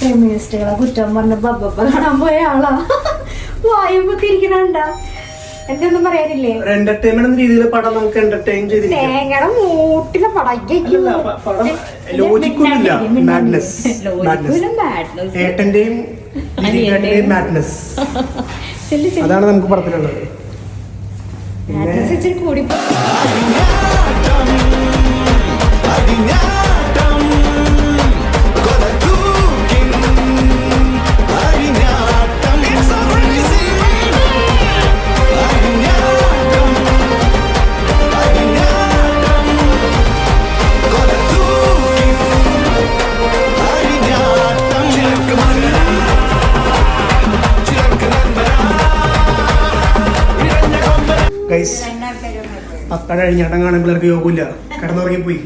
ഫെമിനിസ്റ്റുകളെ കുറ്റം പറഞ്ഞ് ബബ്ബ കാണാൻ പോയ ആളാ. വായുമ്പോ തിരിക്കണണ്ട. എന്റെ ഒന്നും പറയാനില്ലേ? എന്റർടൈൻമെന്റ് എന്ന രീതിയിൽ പടം നമുക്ക് എന്റർടൈൻ ചെയ്തിരിക്കാം. തേങ്ങയുടെ മൂട്ടിലെ ലോജിക്കൊന്നുമില്ല. മാഡ്നസ്. ഏട്ടന്റെയും മാഡ്നസ് അതാണ് നമുക്ക് പടത്തിലുള്ളത്. കൂടി പപ്പട കഴിഞ്ഞാട്ടം കാണാൻ പിള്ളേർക്ക് യോഗമില്ല, കിടന്നുറങ്ങിപ്പോയി.